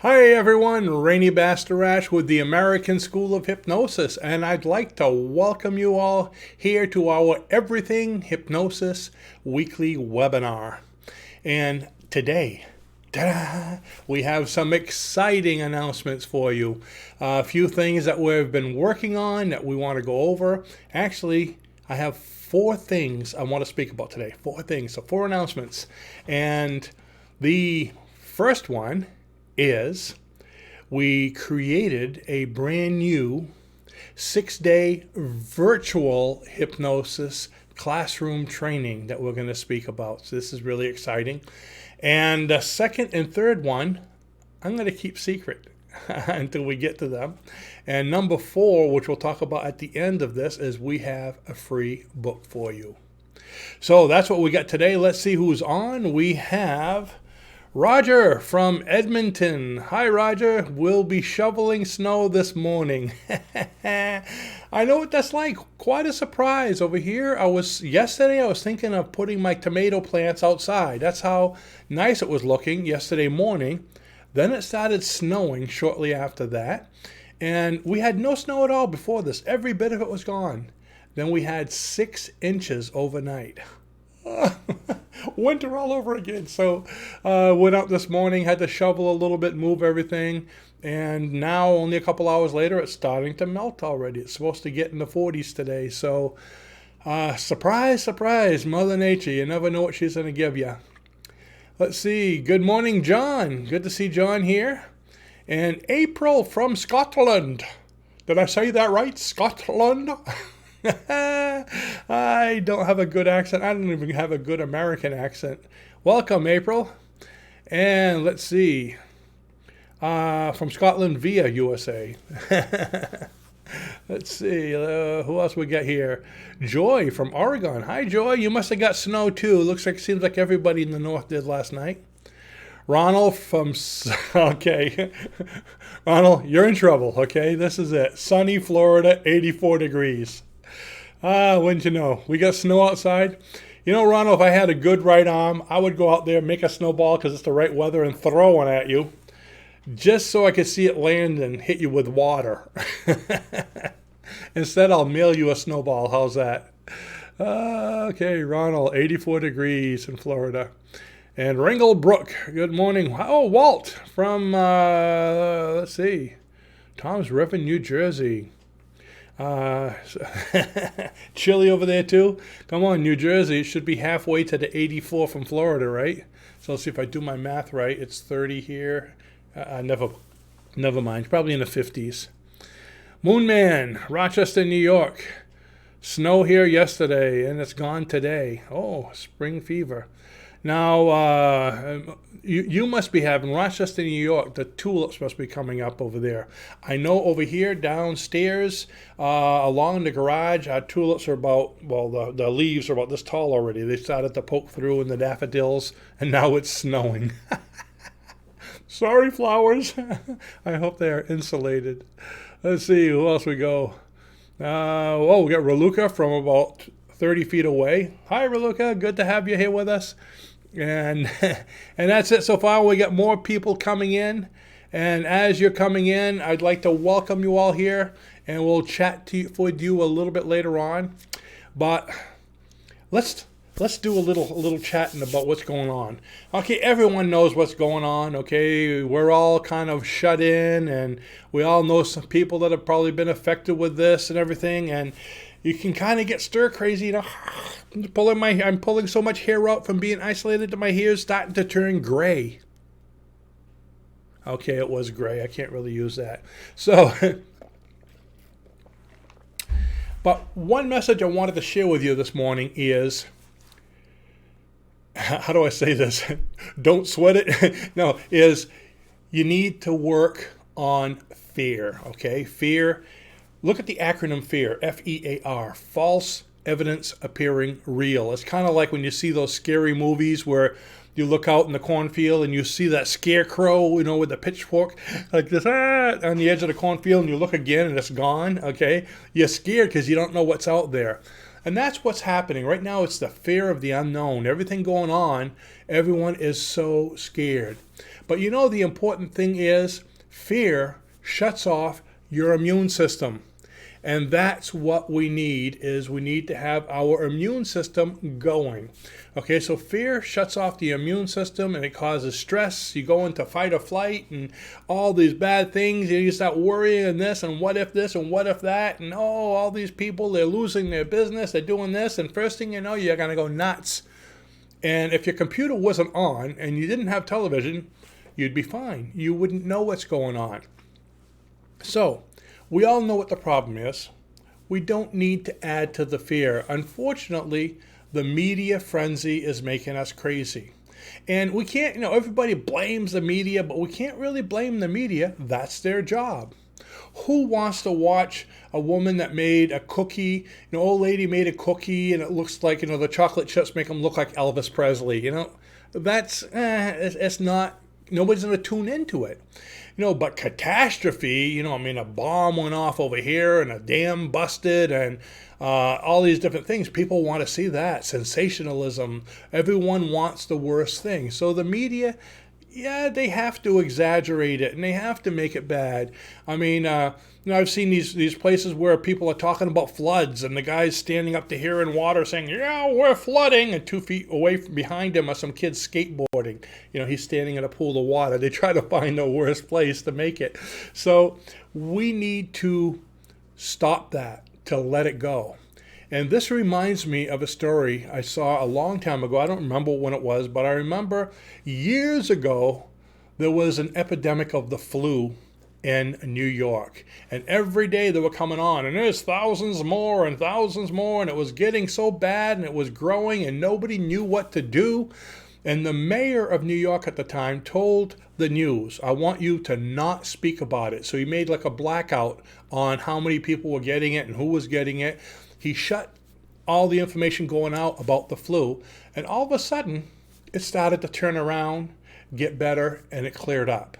Hi everyone, Rainey Bastarash with the American School of Hypnosis, and I'd like to welcome you all here to our Everything Hypnosis weekly webinar. And today, ta-da, we have some exciting announcements for you. A few things that we've been working on that we want to go over. Actually, I have 4 things I want to speak about today. 4 things, so 4 announcements. And the first one is we created a brand new 6-day virtual hypnosis classroom training that we're going to speak about. So this is really exciting. And the second and third one, I'm going to keep secret until we get to them. And number 4, which we'll talk about at the end of this, is we have a free book for you. So that's what we got today. Let's see who's on. We have Roger from Edmonton. Hi, Roger. We'll be shoveling snow this morning. I know what that's like. Quite a surprise over here. Yesterday I was thinking of putting my tomato plants outside. That's how nice it was looking yesterday morning. Then it started snowing shortly after that. And we had no snow at all before this. Every bit of it was gone. Then we had 6 inches overnight. Winter all over again. So went out this morning, had to shovel a little bit, move everything, and now only a couple hours later it's starting to melt already. It's supposed to get in the 40s today. So surprise, surprise, Mother Nature. You never know what she's going to give you. Let's see. Good morning, John. Good to see John here. And April from Scotland. Did I say that right? Scotland? I don't have a good accent. I don't even have a good American accent. Welcome, April. And let's see. From Scotland via USA. Let's see. Who else we got here? Joy from Oregon. Hi, Joy. You must have got snow, too. Seems like everybody in the north did last night. Ronald from... Okay. Ronald, you're in trouble, okay? This is it. Sunny Florida, 84 degrees. Wouldn't you know? We got snow outside. You know, Ronald, if I had a good right arm, I would go out there, make a snowball because it's the right weather, and throw one at you just so I could see it land and hit you with water. Instead, I'll mail you a snowball. How's that? Okay, Ronald, 84 degrees in Florida. And Ringle Brook, good morning. Oh, Walt from, let's see, Tom's River, New Jersey. Chilly over there too. Come on, New Jersey. It should be halfway to the 84 from Florida, right? So let's see if I do my math right. It's 30 here. Never mind. Probably in the 50s. Moonman, Rochester, New York. Snow here yesterday, and it's gone today. Oh, spring fever. Now, you must be having, Rochester, New York, the tulips must be coming up over there. I know over here downstairs along the garage, our tulips are about, well, the leaves are about this tall already. They started to poke through in the daffodils, and now it's snowing. Sorry, flowers. I hope they are insulated. Let's see, who else we go? We got Raluca from about 30 feet away. Hi, Raluca. Good to have you here with us. And and that's it so far. We got more people coming in. And as you're coming in, I'd like to welcome you all here. And we'll chat with you a little bit later on. But let's do a little chatting about what's going on. Okay, everyone knows what's going on. Okay, we're all kind of shut in. And we all know some people that have probably been affected with this and everything. And you can kind of get stir crazy, you know. I'm pulling so much hair out from being isolated that my hair is starting to turn gray. Okay, it was gray. I can't really use that. So, but one message I wanted to share with you this morning is, how do I say this? Don't sweat it. No, is you need to work on fear, okay? Fear. Look at the acronym FEAR, F-E-A-R, false evidence appearing real. It's kind of like when you see those scary movies where you look out in the cornfield and you see that scarecrow, you know, with the pitchfork, like this, on the edge of the cornfield, and you look again and it's gone, okay? You're scared because you don't know what's out there. And that's what's happening. Right now, it's the fear of the unknown. Everything going on, everyone is so scared. But you know, the important thing is fear shuts off your immune system. And that's what we need, is we need to have our immune system going. Okay, so fear shuts off the immune system and it causes stress. You go into fight or flight and all these bad things. You start worrying and this and what if this and what if that. And all these people, they're losing their business. They're doing this. And first thing you know, you're going to go nuts. And if your computer wasn't on and you didn't have television, you'd be fine. You wouldn't know what's going on. So, we all know what the problem is. We don't need to add to the fear. Unfortunately, the media frenzy is making us crazy. And we can't, everybody blames the media, but we can't really blame the media. That's their job. Who wants to watch a woman that made a cookie, old lady made a cookie and it looks like, the chocolate chips make them look like Elvis Presley, That's, it's not, nobody's going to tune into it. But catastrophe, a bomb went off over here and a dam busted and all these different things. People want to see that. Sensationalism. Everyone wants the worst thing. So the media, they have to exaggerate it and they have to make it bad. I've seen these places where people are talking about floods and the guy's standing up to here in water saying, yeah, we're flooding. And 2 feet away from behind him are some kids skateboarding. He's standing in a pool of water. They try to find the worst place to make it. So we need to stop that, to let it go. And this reminds me of a story I saw a long time ago. I don't remember when it was, but I remember years ago there was an epidemic of the flu in New York. And every day they were coming on, and there's thousands more, and it was getting so bad, and it was growing, and nobody knew what to do. And the mayor of New York at the time told the news, I want you to not speak about it. So he made like a blackout on how many people were getting it and who was getting it. He shut all the information going out about the flu, and all of a sudden, it started to turn around, get better, and it cleared up.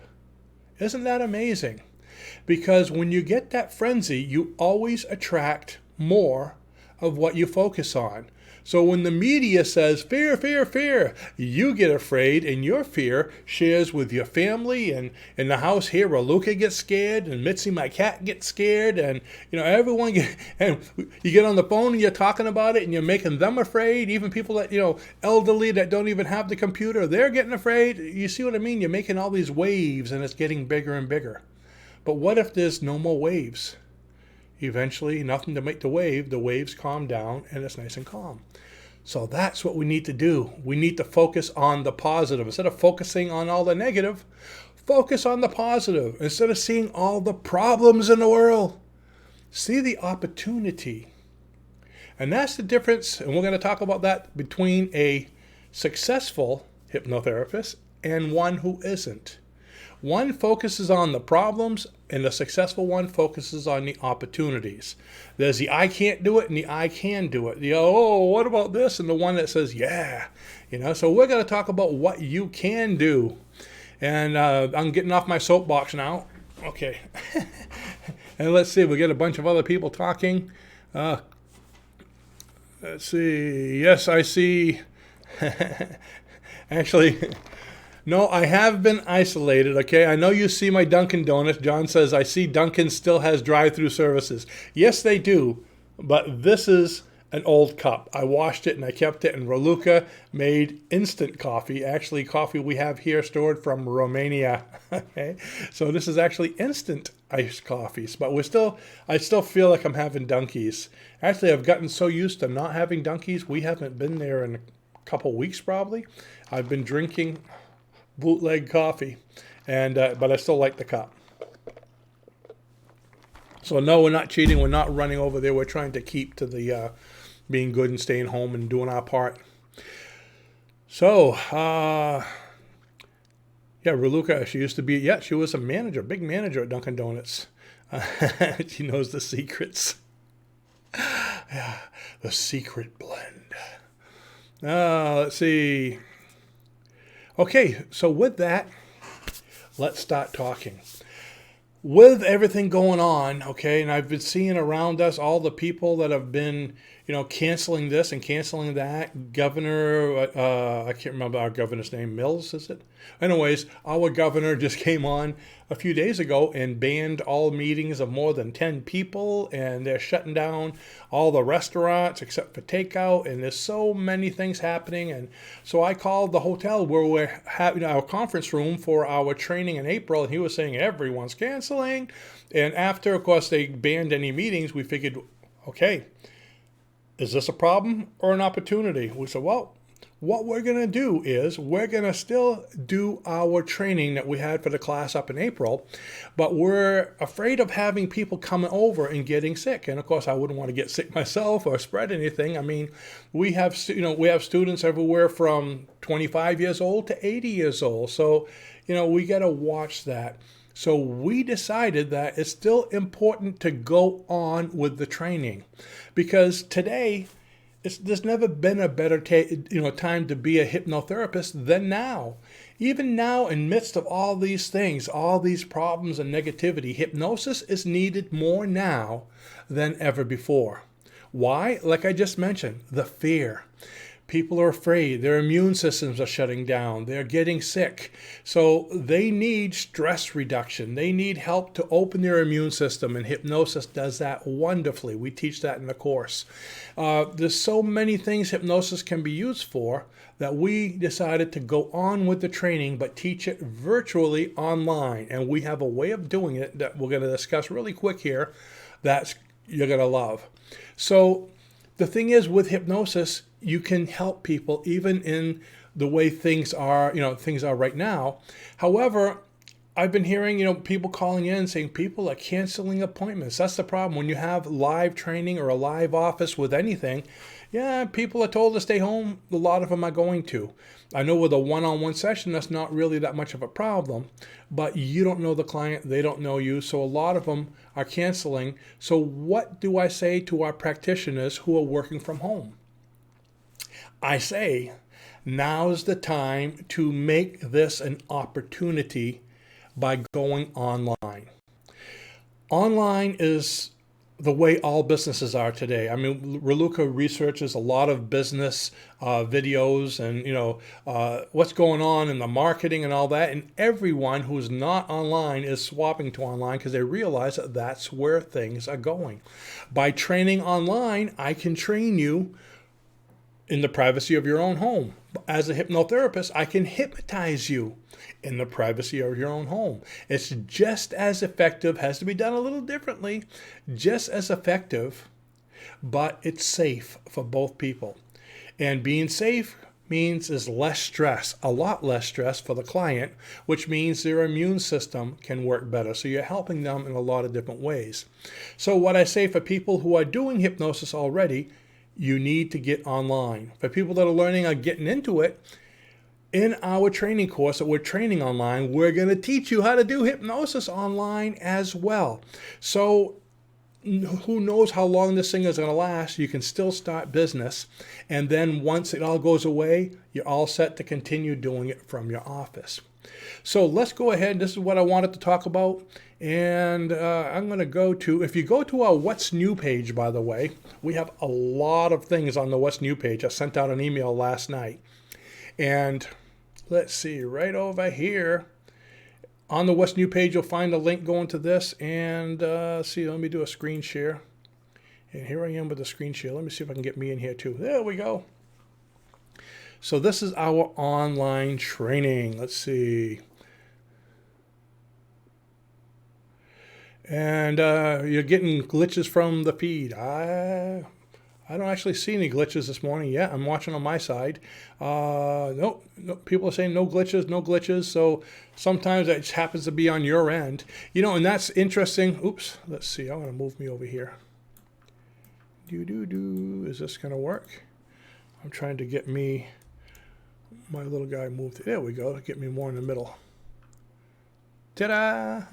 Isn't that amazing? Because when you get that frenzy, you always attract more of what you focus on. So when the media says, fear, fear, fear, you get afraid, and your fear shares with your family. And in the house here, Raluca gets scared, and Mitzi, my cat, gets scared, and everyone and you get on the phone and you're talking about it, and you're making them afraid. Even people that, elderly that don't even have the computer, they're getting afraid. You see what I mean? You're making all these waves, and it's getting bigger and bigger. But what if there's no more waves? Eventually, nothing to make the waves calm down, and it's nice and calm. So that's what we need to do. We need to focus on the positive. Instead of focusing on all the negative, focus on the positive. Instead of seeing all the problems in the world, see the opportunity. And that's the difference, and we're going to talk about that, between a successful hypnotherapist and one who isn't. One focuses on the problems, and the successful one focuses on the opportunities. There's the I can't do it and the I can do it. What about this? And the one that says, yeah. So we're going to talk about what you can do. And I'm getting off my soapbox now. Okay. And let's see, we get a bunch of other people talking. Let's see. Yes, I see. Actually... No, I have been isolated, okay? I know you see my Dunkin' Donuts. John says, I see Dunkin' still has drive-through services. Yes, they do, but this is an old cup. I washed it and I kept it, and Raluca made instant coffee, actually coffee we have here stored from Romania, okay? So this is actually instant iced coffees, but I still feel like I'm having Dunkies. Actually, I've gotten so used to not having Dunkies, we haven't been there in a couple weeks probably. I've been drinking bootleg coffee, and but I still like the cup. So no, we're not cheating. We're not running over there. We're trying to keep to the being good and staying home and doing our part. So, Raluca, she used to be, she was a manager, big manager at Dunkin' Donuts. She knows the secrets. The secret blend. Let's see. Okay, so with that, let's start talking. With everything going on, okay, and I've been seeing around us all the people that have been, canceling this and canceling that. Governor, I can't remember our governor's name, Mills, is it? Anyways, our governor just came on a few days ago and banned all meetings of more than 10 people, and they're shutting down all the restaurants except for takeout, and there's so many things happening. And so I called the hotel where we're having our conference room for our training in April, and he was saying everyone's canceling. And after, of course, they banned any meetings, we figured, okay, is this a problem or an opportunity? We said, well, what we're going to do is we're going to still do our training that we had for the class up in April, but we're afraid of having people coming over and getting sick. And of course, I wouldn't want to get sick myself or spread anything. I mean, we have students everywhere from 25 years old to 80 years old. So, we got to watch that. So we decided that it's still important to go on with the training, because today, there's never been a better time to be a hypnotherapist than now. Even now, in midst of all these things, all these problems and negativity, hypnosis is needed more now than ever before. Why? Like I just mentioned, the fear. People are afraid. Their immune systems are shutting down. They're getting sick. So they need stress reduction. They need help to open their immune system, and hypnosis does that wonderfully. We teach that in the course. There's so many things hypnosis can be used for that we decided to go on with the training, but teach it virtually online. And we have a way of doing it that we're going to discuss really quick here that you're going to love. So the thing is, with hypnosis, you can help people even in the way things are right now. However, I've been hearing, people calling in saying people are canceling appointments. That's the problem. When you have live training or a live office with anything, people are told to stay home. A lot of them are going to. I know with a one-on-one session, that's not really that much of a problem, but you don't know the client, they don't know you, so a lot of them are canceling. So what do I say to our practitioners who are working from home? I say, now's the time to make this an opportunity by going online. Online is the way all businesses are today. I mean, Raluca researches a lot of business videos and, what's going on in the marketing and all that. And everyone who's not online is swapping to online because they realize that that's where things are going. By training online, I can train you in the privacy of your own home. As a hypnotherapist, I can hypnotize you in the privacy of your own home. It's just as effective, has to be done a little differently, just as effective, but it's safe for both people. And being safe means is less stress, a lot less stress for the client, which means their immune system can work better. So you're helping them in a lot of different ways. So what I say for people who are doing hypnosis already, you need to get online. For people that are learning or getting into it, in our training course that we're training online, we're going to teach you how to do hypnosis online as well. So who knows how long this thing is going to last. You can still start business. And then once it all goes away, you're all set to continue doing it from your office. So let's go ahead. This is what I wanted to talk about. And I'm going to go to, if you go to our What's New page, by the way, we have a lot of things on the What's New page. I sent out an email last night. And let's see, right over here on the What's New page, you'll find a link going to this. And see, let me do a screen share. And here I am with the screen share. Let me see if I can get me in here too. There we go. So this is our online training. Let's see. And you're getting glitches from the feed. I don't actually see any glitches this morning yet. I'm watching on my side. No, people are saying no glitches. So sometimes it just happens to be on your end. And that's interesting. Oops, let's see. I'm going to move me over here. Is this going to work? I'm trying to get my little guy moved. There we go. Get me more in the middle. Ta-da!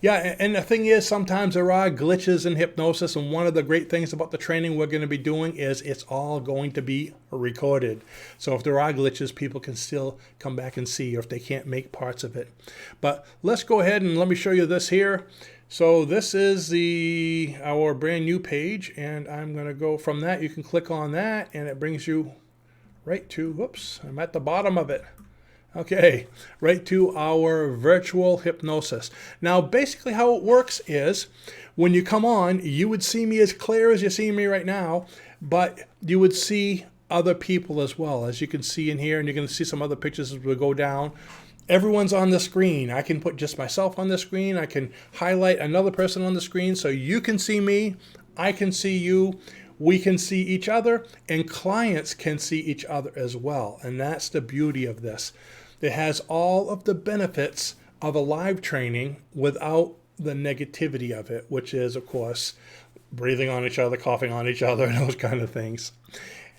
Yeah, and the thing is, sometimes there are glitches in hypnosis, and one of the great things about the training we're going to be doing is it's all going to be recorded. So if there are glitches, people can still come back and see, or if they can't make parts of it. But let's go ahead and let me show you this here. So this is our brand new page, and I'm going to go from that. You can click on that, and it brings you right to, whoops, I'm at the bottom of it. Okay, right to our virtual hypnosis. Now, basically how it works is when you come on, you would see me as clear as you're seeing me right now, but you would see other people as well, as you can see in here, and you're going to see some other pictures as we go down. Everyone's on the screen. I can put just myself on the screen. I can highlight another person on the screen so you can see me, I can see you, we can see each other, and clients can see each other as well. And that's the beauty of this. It has all of the benefits of a live training without the negativity of it, which is, of course, breathing on each other, coughing on each other, and those kind of things.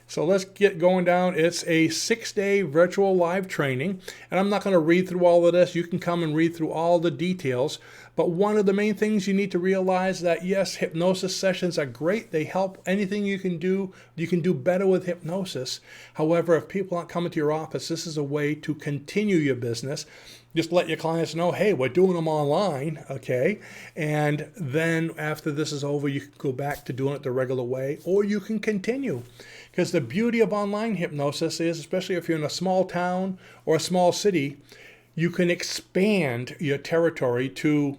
So let's get going down. It's a 6-day virtual live training, and I'm not going to read through all of this. You can come and read through all the details. But one of the main things you need to realize that, yes, hypnosis sessions are great. They help. Anything you can do better with hypnosis. However, if people aren't coming to your office, this is a way to continue your business. Just let your clients know, hey, we're doing them online, okay? And then after this is over, you can go back to doing it the regular way, or you can continue. Because the beauty of online hypnosis is, especially if you're in a small town or a small city, you can expand your territory to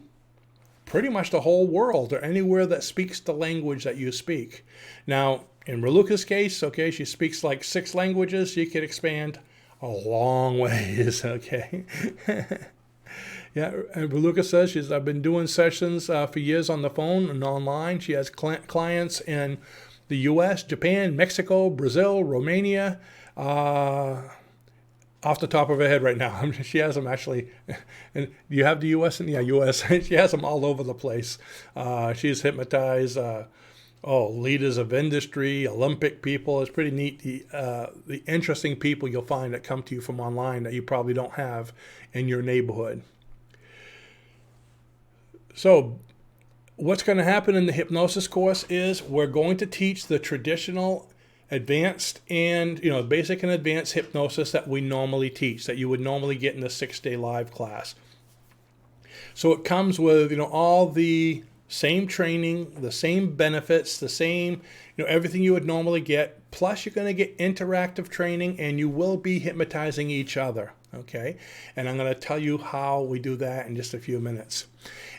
pretty much the whole world or anywhere that speaks the language that you speak. Now, in Raluca's case, okay, she speaks like 6 languages. You can expand a long ways, okay? Yeah, and Raluca says I've been doing sessions for years on the phone and online. She has clients in the U.S., Japan, Mexico, Brazil, Romania. Off the top of her head right now, she has them actually. And do you have the U.S.? Yeah, U.S. She has them all over the place. She's hypnotized leaders of industry, Olympic people. It's pretty neat. The interesting people you'll find that come to you from online that you probably don't have in your neighborhood. So what's going to happen in the hypnosis course is we're going to teach the traditional advanced and, basic and advanced hypnosis that we normally teach, that you would normally get in the 6-day live class. So it comes with, all the same training, the same benefits, the same, everything you would normally get. Plus, you're going to get interactive training, and you will be hypnotizing each other, okay? And I'm going to tell you how we do that in just a few minutes.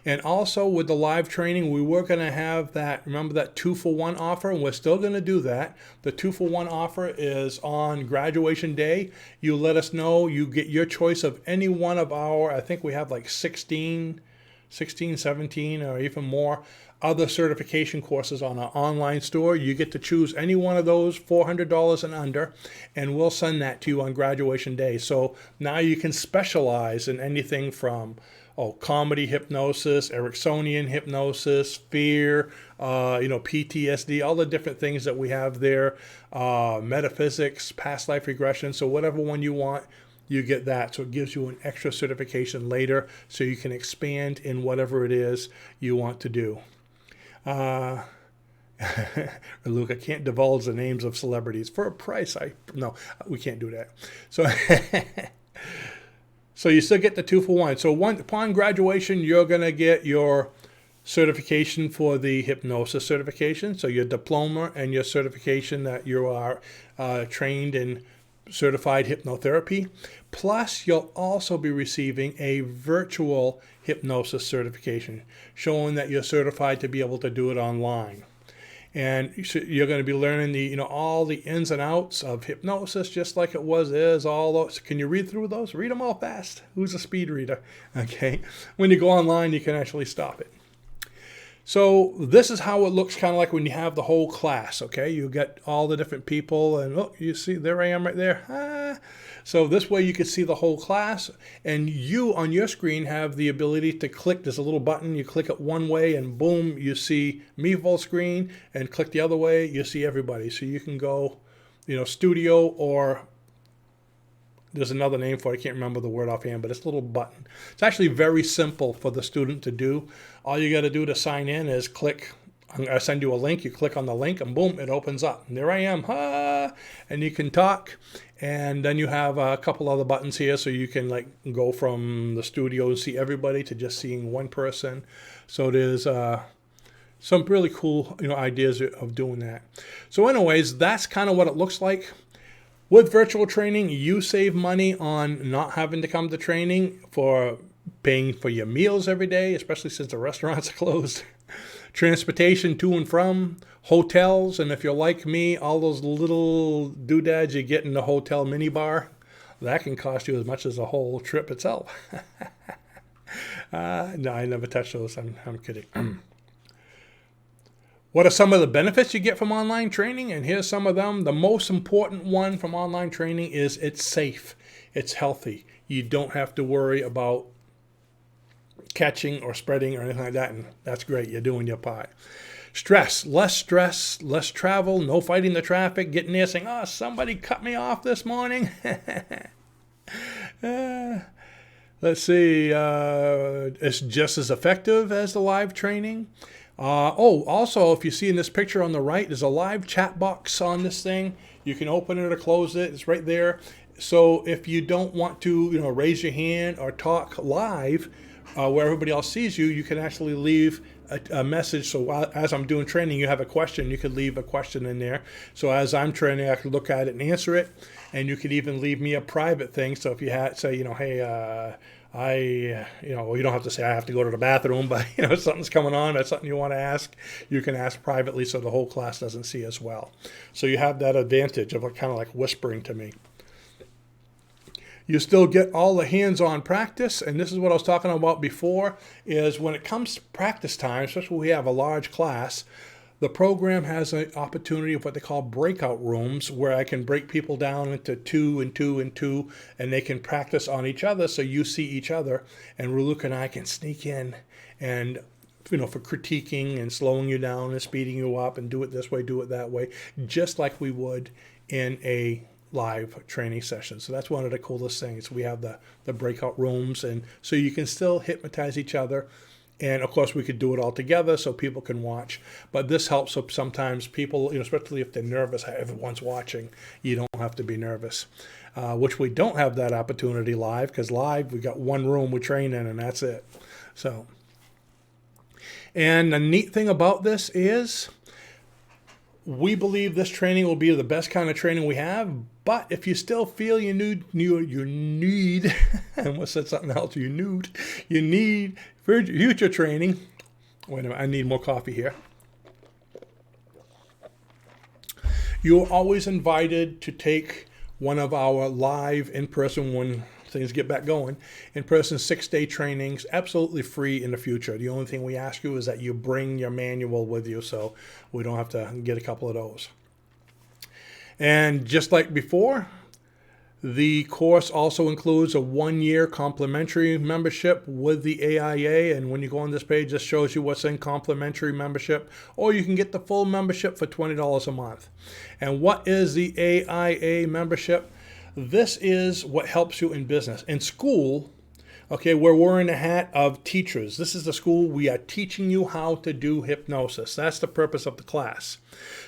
And also with the live training, we were going to have remember that 2-for-1 offer, and we're still going to do that. The 2-for-1 offer is on graduation day. You let us know. You get your choice of any one of I think we have like 16, 17, or even more other certification courses on our online store. You get to choose any one of those, $400 and under, and we'll send that to you on graduation day. So now you can specialize in anything from comedy hypnosis, Ericksonian hypnosis, fear, PTSD, all the different things that we have there, metaphysics, past life regression. So whatever one you want, you get that. So it gives you an extra certification later so you can expand in whatever it is you want to do. Luke, I can't divulge the names of celebrities for a price. No, we can't do that. So so you still get the 2-for-1. So upon graduation, you're going to get your certification for the hypnosis certification. So your diploma and your certification that you are trained in certified hypnotherapy. Plus, you'll also be receiving a virtual hypnosis certification showing that you're certified to be able to do it online. And you're going to be learning all the ins and outs of hypnosis, just like it is all those. Can you read through those? Read them all fast. Who's a speed reader? Okay. When you go online, you can actually stop it. So this is how it looks, kind of like when you have the whole class, okay? You get all the different people, and you see, there I am right there. So this way you can see the whole class, and you on your screen have the ability to click. There's a little button. You click it one way, and boom, you see me full screen, and click the other way, you see everybody. So you can go, studio, or there's another name for it. I can't remember the word offhand, but it's a little button. It's actually very simple for the student to do. All you got to do to sign in is click I send you a link. You click on the link, and boom, it opens up. And there I am, and you can talk. And then you have a couple other buttons here, so you can like go from the studio and see everybody to just seeing one person. So there's some really cool, ideas of doing that. So anyways, that's kind of what it looks like. With virtual training, you save money on not having to come to training, for paying for your meals every day, especially since the restaurants are closed. Transportation to and from, hotels, and if you're like me, all those little doodads you get in the hotel minibar, that can cost you as much as the whole trip itself. No, I never touch those. I'm kidding. What are some of the benefits you get from online training? And here's some of them. The most important one from online training is it's safe. It's healthy. You don't have to worry about catching or spreading or anything like that. And that's great. You're doing your part. Stress, less travel, no fighting the traffic, getting there saying, oh, somebody cut me off this morning. Let's see. It's just as effective as the live training. Also, if you see in this picture on the right, there's a live chat box on this thing. You can open it or close it. It's right there. So if you don't want to, raise your hand or talk live where everybody else sees you, you can actually leave a message. So as I'm doing training, you have a question, you could leave a question in there. So as I'm training, I can look at it and answer it. And you could even leave me a private thing. So if you had, say, hey, you don't have to say I have to go to the bathroom, but something's coming on, that's something you want to ask, you can ask privately so the whole class doesn't see as well. So you have that advantage of kind of like whispering to me. You still get all the hands-on practice, and this is what I was talking about before, is when it comes to practice time, especially when we have a large class, the program has an opportunity of what they call breakout rooms, where I can break people down into 2 and 2 and 2, and they can practice on each other, so you see each other, and Ruluk and I can sneak in and for critiquing and slowing you down and speeding you up and do it this way, do it that way, just like we would in a live training session. So that's one of the coolest things. We have the breakout rooms, and so you can still hypnotize each other. And of course, we could do it all together so people can watch. But this helps sometimes people, especially if they're nervous, everyone's watching. You don't have to be nervous, which we don't have that opportunity live, because live, we got one room we train in and that's it. So, and the neat thing about this is we believe this training will be the best kind of training we have. But if you still feel you need, I almost said something else, you need future training. Wait a minute, I need more coffee here. You're always invited to take one of our live in-person, when things get back going, in-person 6-day trainings, absolutely free in the future. The only thing we ask you is that you bring your manual with you, so we don't have to get a couple of those. And just like before, the course also includes a 1-year complimentary membership with the AIA. And when you go on this page, this shows you what's in complimentary membership. Or you can get the full membership for $20 a month. And what is the AIA membership? This is what helps you in business. In school, okay, we're wearing the hat of teachers. This is the school. We are teaching you how to do hypnosis. That's the purpose of the class.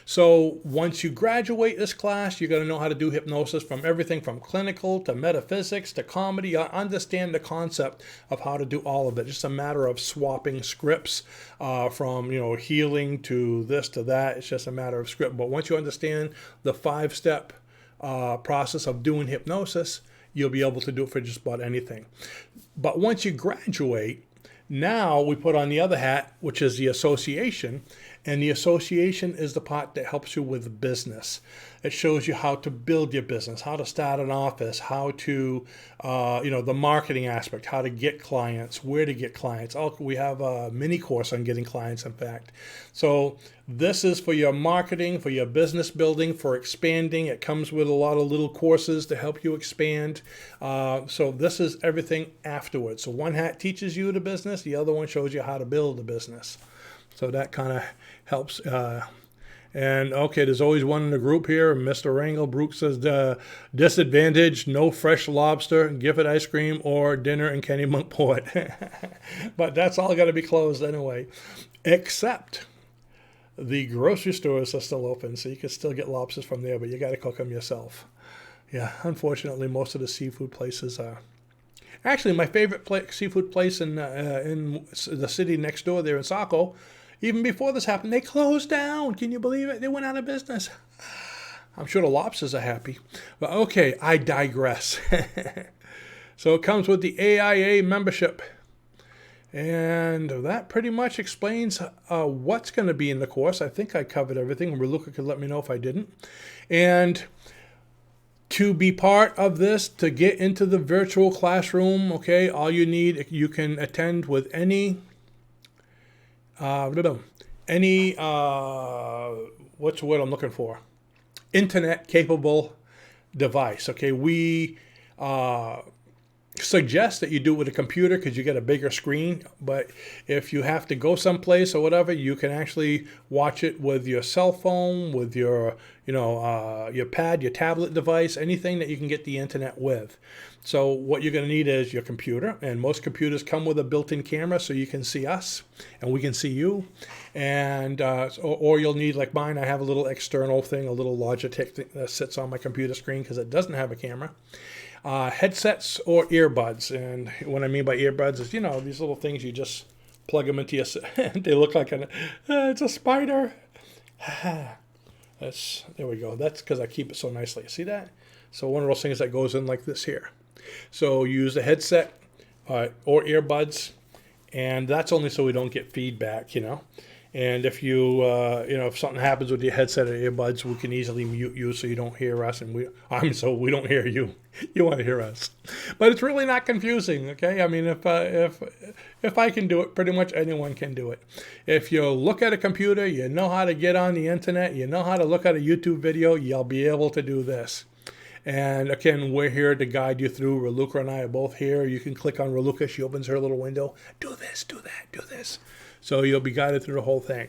So once you graduate this class, you're going to know how to do hypnosis, from everything from clinical to metaphysics to comedy. You understand the concept of how to do all of it. Just a matter of swapping scripts from healing to this to that. It's just a matter of script. But once you understand the 5-step process of doing hypnosis, you'll be able to do it for just about anything. But once you graduate, now we put on the other hat, which is the association. And the association is the part that helps you with business. It shows you how to build your business, how to start an office, how to, the marketing aspect, how to get clients, where to get clients. We have a mini course on getting clients, in fact. So this is for your marketing, for your business building, for expanding. It comes with a lot of little courses to help you expand. So this is everything afterwards. So one hat teaches you the business. The other one shows you how to build the business. So that kind of helps. And okay, there's always one in the group here. Mr. Rangel Brooks says, disadvantage, no fresh lobster, Gifford ice cream, or dinner in Kennebunkport. But that's all got to be closed anyway. Except The grocery stores are still open, so you can still get lobsters from there, but you got to cook them yourself. Yeah, unfortunately, most of the seafood places are. Actually, my favorite seafood place in the city next door there in Saco, even before this happened, they closed down. Can you believe it? They went out of business. I'm sure the lobsters are happy. But okay, I digress. So it comes with the AIA membership. And that pretty much explains what's going to be in the course. I think I covered everything. Raluca could let me know if I didn't. And to be part of this, to get into the virtual classroom, okay, all you need, you can attend with any what's the word I'm looking for? Internet capable device. Okay, we suggest that you do it with a computer because you get a bigger screen, but if you have to go someplace or whatever, you can actually watch it with your cell phone, with your your pad, your tablet device, anything that you can get the internet with. So what you're going to need is your computer, and most computers come with a built-in camera so you can see us and we can see you. And or you'll need, like mine, I have a little external thing, a little Logitech thing that sits on my computer screen because it doesn't have a camera. Headsets or earbuds. And what I mean by earbuds is, these little things you just plug them into your... they look like it's a spider. There we go. That's because I keep it so nicely. See that? So one of those things that goes in like this here. So you use a headset or earbuds, and that's only so we don't get feedback, And if if something happens with your headset or earbuds, we can easily mute you so you don't hear us, and we don't hear you. You want to hear us, but it's really not confusing. Okay, I mean, if I can do it, pretty much anyone can do it. If you look at a computer, you know how to get on the internet, you know how to look at a YouTube video, you'll be able to do this. And again, we're here to guide you through. Raluca and I are both here. You can click on Raluca. She opens her little window. Do this, do that, do this. So you'll be guided through the whole thing.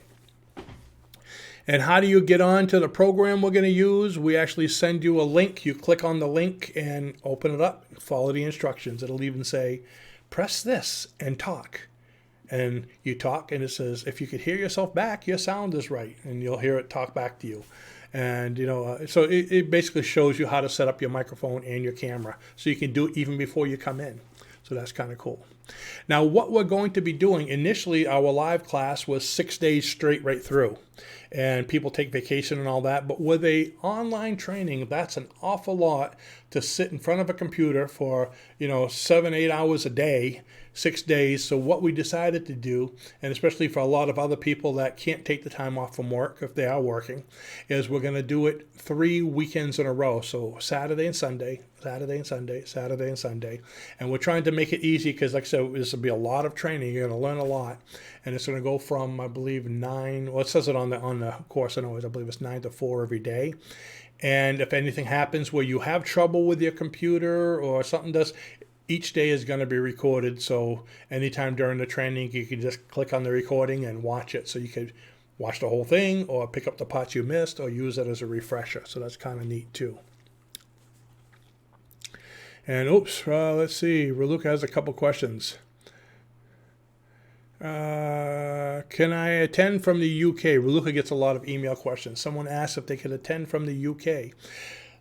And how do you get on to the program we're going to use? We actually send you a link. You click on the link and open it up. Follow the instructions. It'll even say, press this and talk. And you talk, and it says, if you could hear yourself back, your sound is right. And you'll hear it talk back to you. And, so it basically shows you how to set up your microphone and your camera. So you can do it even before you come in. So that's kind of cool. Now, what we're going to be doing, initially our live class was 6 days straight right through. And people take vacation and all that. But with a online training, that's an awful lot to sit in front of a computer for, 7-8 hours a day, 6 days. So what we decided to do, and especially for a lot of other people that can't take the time off from work if they are working, is we're going to do it 3 weekends in a row. So Saturday and Sunday, Saturday and Sunday, Saturday and Sunday. And we're trying to make it easy because, like I said, this will be a lot of training. You're going to learn a lot. And it's going to go from, I believe, 9, well, it says it on the course, I believe it's 9 to 4 every day. And if anything happens where you have trouble with your computer or something does, each day is going to be recorded. So anytime during the training, you can just click on the recording and watch it. So you could watch the whole thing or pick up the parts you missed or use it as a refresher. So that's kind of neat too. And let's see. Raluca has a couple questions. Can I attend from the UK? Raluca gets a lot of email questions. Someone asked if they could attend from the UK.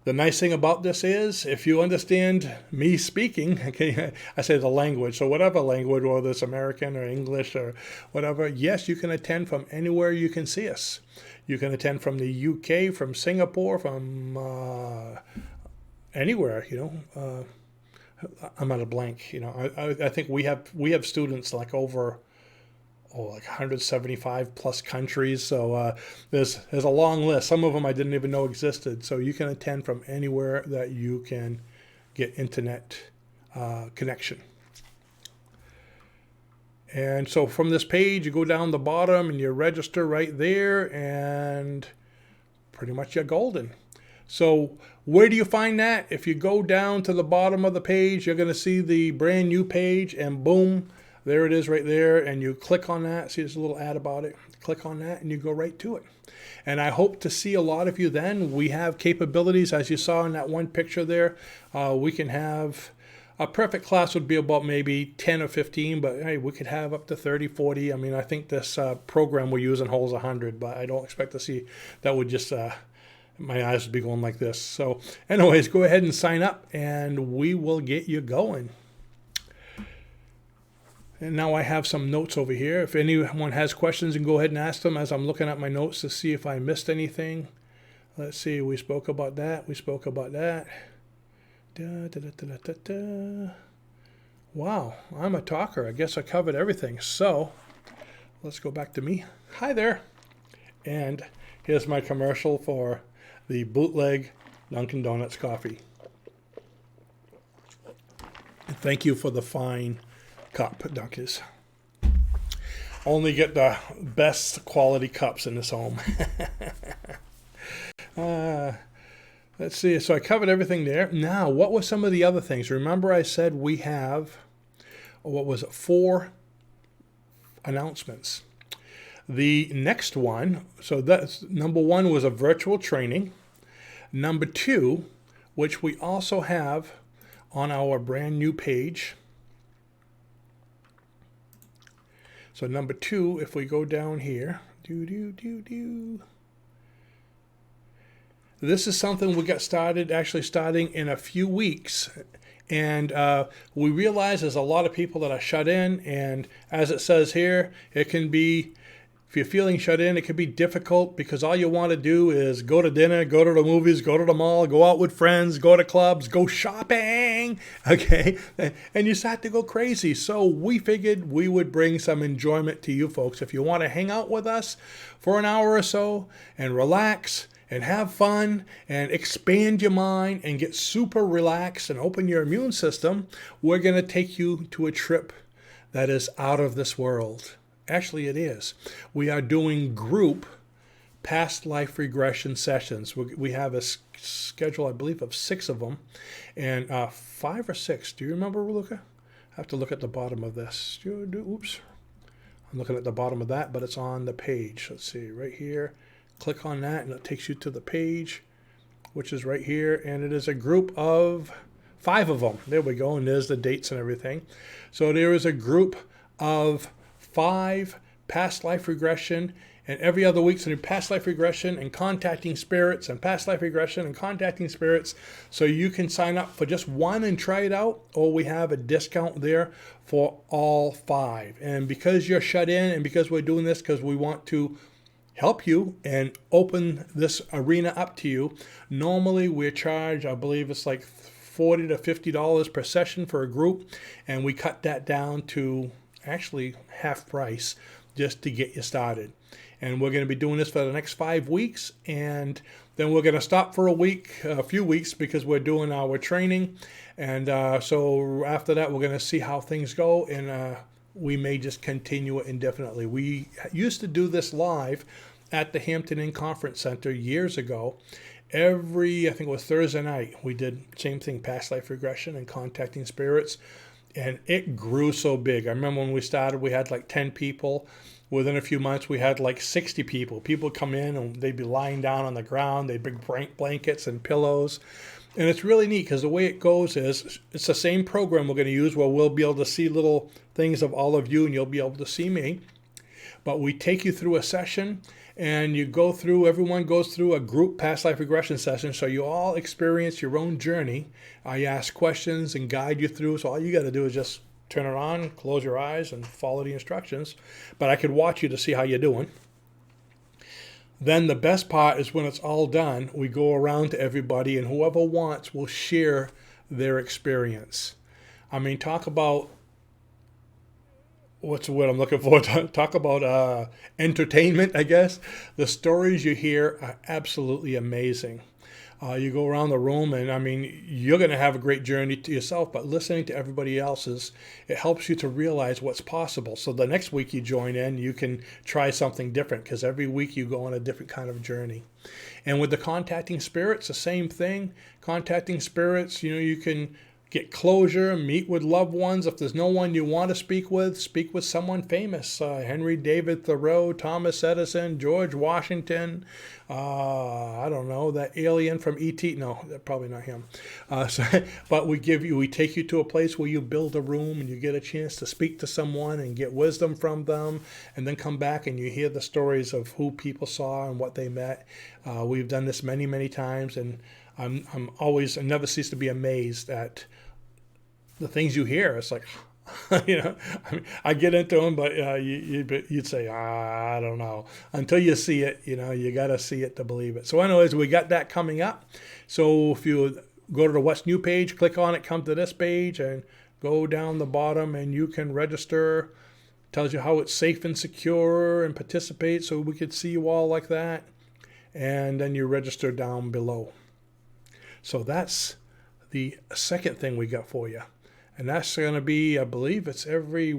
The nice thing about this is, if you understand me speaking, okay, I say the language, so whatever language, whether it's American or English or whatever, yes, you can attend from anywhere you can see us. You can attend from the UK, from Singapore, from anywhere, I'm at a blank. I think we have students like over like 175 plus countries. So there's a long list. Some of them I didn't even know existed. So you can attend from anywhere that you can get internet connection. And so from this page, you go down the bottom and you register right there, and pretty much you're golden. So where do you find that? If you go down to the bottom of the page, you're going to see the brand new page, and boom, there it is right there. And you click on that. See, there's a little ad about it. Click on that and you go right to it. And I hope to see a lot of you then. We have capabilities, as you saw in that one picture there. We can have a perfect class would be about maybe 10 or 15, but hey, we could have up to 30, 40. I mean, I think this program we're using holds 100, but I don't expect to see that would just, my eyes would be going like this. So anyways, go ahead and sign up and we will get you going. And now I have some notes over here. If anyone has questions, and go ahead and ask them as I'm looking at my notes to see if I missed anything. Let's see, we spoke about that. We spoke about that. Da, da, da, da, da, da. Wow, I'm a talker. I guess I covered everything. So let's go back to me. Hi there. And here's my commercial for the bootleg Dunkin' Donuts coffee. Thank you for the fine cup, Dunkers. Only get the best quality cups in this home. Let's see. So I covered everything there. Now, what were some of the other things? Remember I said we have, 4 announcements. The next one, so that's number 1 was a virtual training. Number 2, which we also have on our brand new page. So number 2, if we go down here, this is something we got started, actually starting in a few weeks. And we realize there's a lot of people that are shut in. And as it says here, it can be, if you're feeling shut in, it can be difficult because all you want to do is go to dinner, go to the movies, go to the mall, go out with friends, go to clubs, go shopping, okay? And you start to go crazy. So we figured we would bring some enjoyment to you folks. If you want to hang out with us for an hour or so and relax and have fun and expand your mind and get super relaxed and open your immune system, we're going to take you to a trip that is out of this world. Actually, it is. We are doing group past life regression sessions. We have a schedule, I believe, of 6 of them. And 5 or 6. Do you remember, Luca? I have to look at the bottom of this. Oops. I'm looking at the bottom of that, but it's on the page. Let's see, right here. Click on that, and it takes you to the page, which is right here. And it is a group of 5 of them. There we go. And there's the dates and everything. So there is a group of 5 past life regression, and every other week, so past life regression and contacting spirits and past life regression and contacting spirits. So you can sign up for just 1 and try it out, or we have a discount there for all 5. And because you're shut in and because we're doing this because we want to help you and open this arena up to you, normally we charge, I believe it's like $40 to $50 per session for a group, and we cut that down to actually half price just to get you started. And we're going to be doing this for the next 5 weeks, and then we're going to stop for a few weeks because we're doing our training. And so after that, we're going to see how things go, and we may just continue it indefinitely. We used to do this live at the Hampton Inn Conference Center years ago. I think it was Thursday night, we did same thing, past life regression and contacting spirits. And it grew so big. I remember when we started, we had like 10 people. Within a few months, we had like 60 people. People come in and they'd be lying down on the ground. They'd bring blankets and pillows. And it's really neat because the way it goes is it's the same program we're going to use where we'll be able to see little things of all of you and you'll be able to see me. But we take you through a session, and everyone goes through a group past life regression session, so you all experience your own journey. I ask questions and guide you through, so all you got to do is just turn it on, close your eyes, and follow the instructions. But I could watch you to see how you're doing. Then the best part is when it's all done, we go around to everybody, and whoever wants will share their experience. I mean, talk about, what's the word I'm looking for? Talk about entertainment, I guess. The stories you hear are absolutely amazing. You go around the room, and I mean, you're going to have a great journey to yourself, but listening to everybody else's, it helps you to realize what's possible. So the next week you join in, you can try something different, because every week you go on a different kind of journey. And with the contacting spirits, the same thing. Contacting spirits, you can get closure, meet with loved ones. If there's no one you want to speak with someone famous. Henry David Thoreau, Thomas Edison, George Washington, I don't know, that alien from E.T. No, probably not him. But we take you to a place where you build a room and you get a chance to speak to someone and get wisdom from them, and then come back and you hear the stories of who people saw and what they met. We've done this many, many times, and I never cease to be amazed at the things you hear. It's like, I get into them, but you'd say, I don't know. Until you see it, you got to see it to believe it. So anyways, we got that coming up. So if you go to the What's New page, click on it, come to this page, and go down the bottom, and you can register. It tells you how it's safe and secure, and participate, so we could see you all like that. And then you register down below. So that's the second thing we got for you. And that's going to be, I believe it's every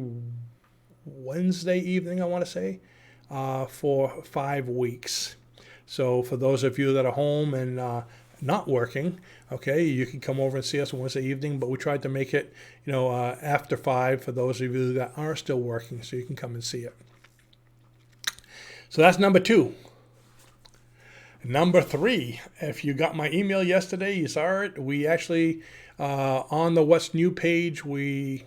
Wednesday evening, I want to say, for 5 weeks. So for those of you that are home and not working, okay, you can come over and see us Wednesday evening, but we tried to make it, after 5 for those of you that are still working, so you can come and see it. So that's number 2. Number 3, if you got my email yesterday, you saw it. We actually, on the What's New page, we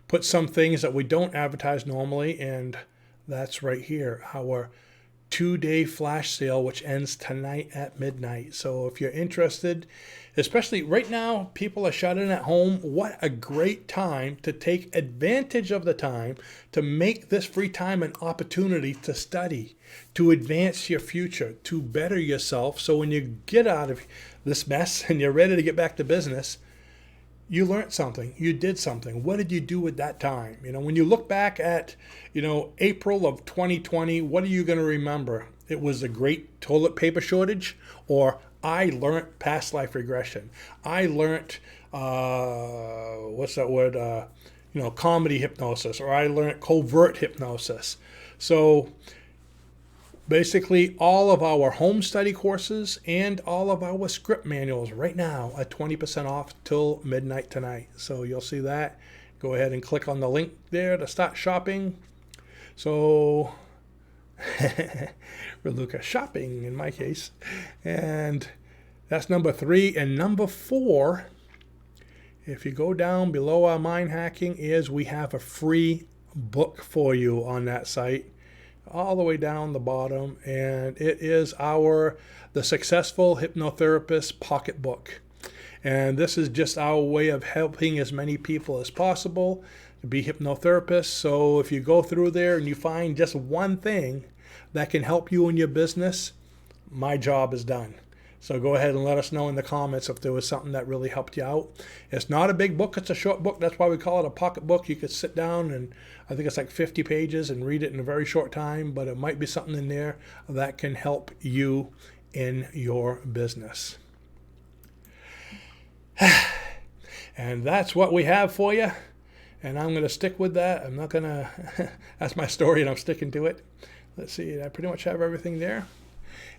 put some things that we don't advertise normally, and that's right here, our 2-day flash sale, which ends tonight at midnight. So if you're interested, especially right now, people are shut in at home. What a great time to take advantage of the time to make this free time an opportunity to study, to advance your future, to better yourself. So when you get out of this mess and you're ready to get back to business, you learned something, you did something. What did you do with that time? When you look back at, April of 2020, what are you going to remember? It was a great toilet paper shortage, or I learned past life regression. I learned, comedy hypnosis, or I learned covert hypnosis. So basically, all of our home study courses and all of our script manuals right now are 20% off till midnight tonight. So you'll see that. Go ahead and click on the link there to start shopping. So, Reluca shopping in my case. And that's number 3. And number 4, if you go down below our mind hacking, we have a free book for you on that site, all the way down the bottom, and it is the Successful Hypnotherapist Pocketbook. And this is just our way of helping as many people as possible to be hypnotherapists. So if you go through there and you find just one thing that can help you in your business, my job is done. So go ahead and let us know in the comments if there was something that really helped you out. It's not a big book, it's a short book. That's why we call it a pocket book. You could sit down and I think it's like 50 pages and read it in a very short time, but it might be something in there that can help you in your business. And that's what we have for you. And I'm going to stick with that. I'm not going to, that's my story and I'm sticking to it. Let's see, I pretty much have everything there.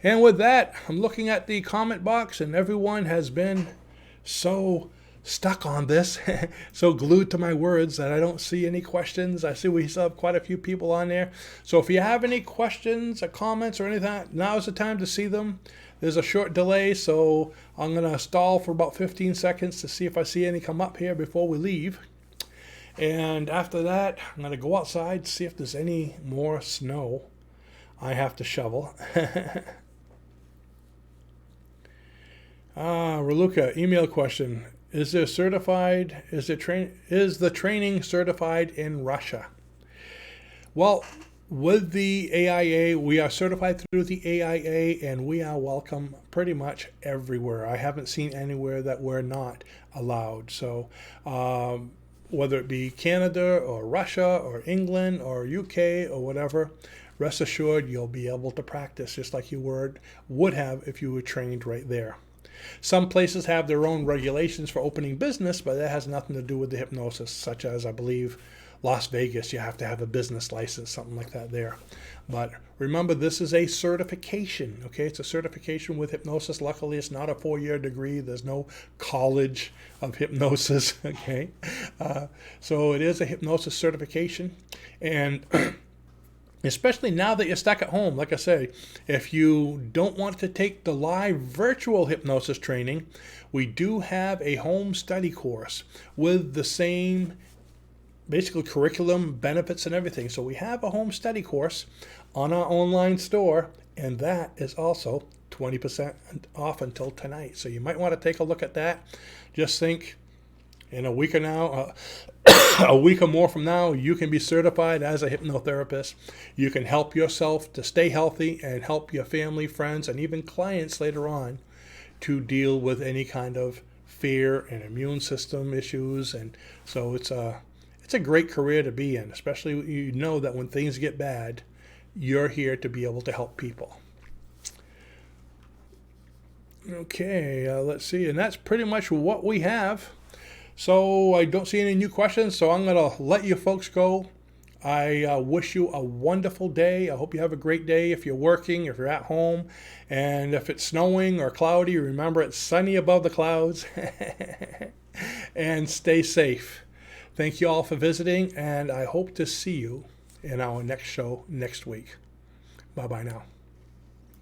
And with that, I'm looking at the comment box, and everyone has been so stuck on this, so glued to my words that I don't see any questions. I see we still have quite a few people on there. So if you have any questions or comments or anything, now is the time to see them. There's a short delay, so I'm going to stall for about 15 seconds to see if I see any come up here before we leave. And after that, I'm going to go outside, see if there's any more snow I have to shovel. Reluca, email question. Is the training certified in Russia? Well, with the AIA, we are certified through the AIA, and we are welcome pretty much everywhere. I haven't seen anywhere that we're not allowed. So whether it be Canada or Russia or England or UK or whatever, rest assured you'll be able to practice just like you would have if you were trained right there. Some places have their own regulations for opening business, but that has nothing to do with the hypnosis, such as I believe Las Vegas, you have to have a business license, something like that there. But remember, this is a certification, okay? It's a certification with hypnosis. Luckily, it's not a 4-year degree. There's no college of hypnosis, okay? So it is a hypnosis certification. And especially now that you're stuck at home, like I say, if you don't want to take the live virtual hypnosis training, we do have a home study course with the same basically curriculum, benefits, and everything. So we have a home study course on our online store, and that is also 20% off until tonight. So you might want to take a look at that. Just think, in a week or now, a week or more from now, you can be certified as a hypnotherapist. You can help yourself to stay healthy and help your family, friends, and even clients later on to deal with any kind of fear and immune system issues. And so it's a great career to be in, especially you know that when things get bad, you're here to be able to help people. Okay, let's see. And that's pretty much what we have. So I don't see any new questions, so I'm going to let you folks go. I wish you a wonderful day. I hope you have a great day if you're working, if you're at home. And if it's snowing or cloudy, remember it's sunny above the clouds. And stay safe. Thank you all for visiting, and I hope to see you in our next show next week. Bye-bye now.